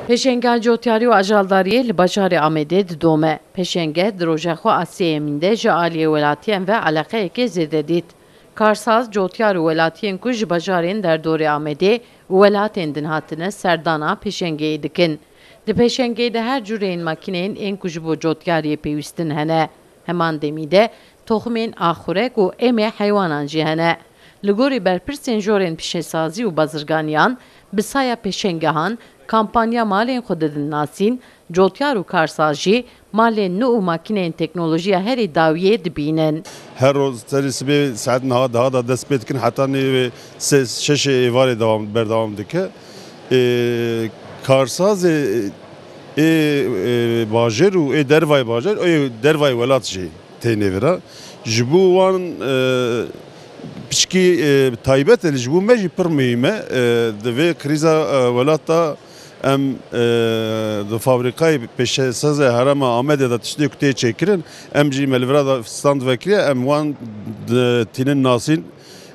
Peşenge Cotyari و اجالداری لباجار آمده دومه. Peşenge دروژخو آسیمینده جالی ولاتین و علاقه که زده دید. کارساز جوتیار ولاتین کو جباجارین در دور آمده ولاتین دن هاتنه سردانا peşenge دکن. د peşenge ده هر جورین ماکینین این کجبو جوتیاری پیوستن هنه. همان دمیده toxumên axurek û emê heywanan jî hene. Li gorî berpirsên jorên pişesazî û bazirganiyan, bi saya pêşengehan, kampanya malên xwe didin nasîn, cotyar û karsaz jî malên nû û makîneyên teknolojiya herî dawiyê dibînin. Her roz terî saet niha daha da dest pê dikin heta nê şeşê êvarê berdewam dike. Karsazê bajêr û dervayê bajêr dervayê welat jî tênêvira. Ji bo wan pişkî taybet ji bo me jî pir mühîm e di vê krîza welata em di fabrîkayê pêşesazê Herêma Amedê de tiştê ku tê çêkirin em jî melivra da stand vekiriye em wan tînin nasîn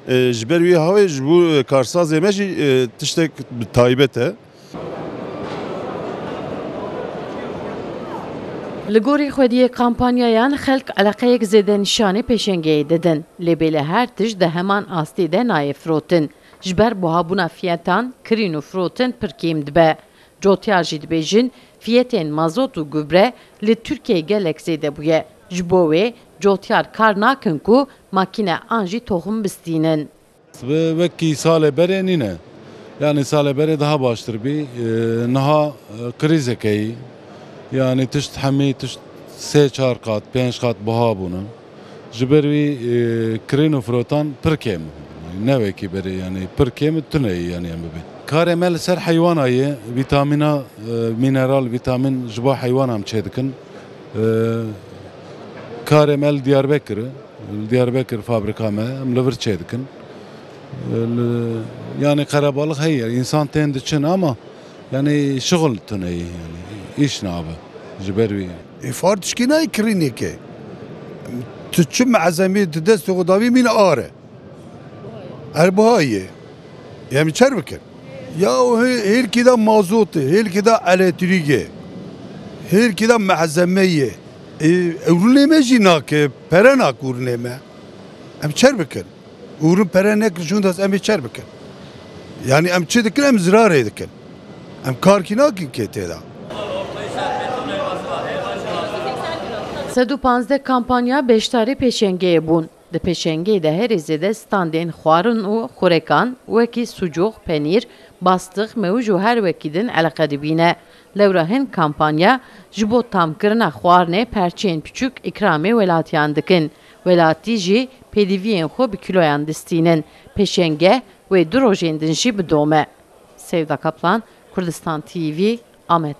ji ber wî havê ji bo karsazê me jî tiştek taybet e. Li gorî xwediyê kampanyayan xelk eleqeyek zêde nîşanî pêşengeyê didin. Lêbêle her tişt di heman astî de nayê firotin. Ji ber buhabûna fiyetan, kirîn û firotin pir kêm dibe. Cotyar jî dibêjin fiyetên mazot û gübre li Tirkiyeyê gelek zêde bûye. Ji bo wê cotyar kar nakin ku makîne an jî toxum bistînin. Vekî salê berê nîne. Yani salê berê daha baştir bî. Niha krîzekeyî. Yani tişt hemî tişt 3-4 qat 5 qat buha bûne. Ji ber wî kirîn û firotan pir kêm. Nevekî berê yani pir kêm tuneyî yani em bibin. Karê me li ser heywana ye vîtamîna mineral vîtamîn ji bo heywanan çê dikin. Karê me li Diyarbekir fabrika me em li vir çê dikin. Yani qerebalık heye insan tên diçin ama yani şغل tuneyî yani iş nabe ji ber wî. Far tişkî nayê kirînekê. Tu çi mezemê di dest xwedawî mîne are. Erbahayê. Em çer bikin. Ya hêrkî de mazotê, hêrkî de elektrîkê, hêrkî de mezemeyê. Ewrûnê me jî nake, pere nak ûrûnê me. Em çer bikin. Ûrûn pere nekir jûn dest em ê çer bikin. Yani em çi dikin em zirarê dikin. Em karkî nakin kê têda. 115 kampanya beşdarî pêşengeyê bûn. Di pêşengeyê de herî zêde standên xwarin û xurekan wekî sucuk, penîr, bastix, mewj û her wekî din eleqe dibîne. Lewra hin kampanya ji bo tamkirina xwarinê perçeyên piçûk îkramê welatiyan dikin. Welatî jî pêdiviyên xwe bi kîloyan distînin. Pêşenge wê du rojên din jî bidome. Sevda Kaplan, Kurdistan TV, Amed.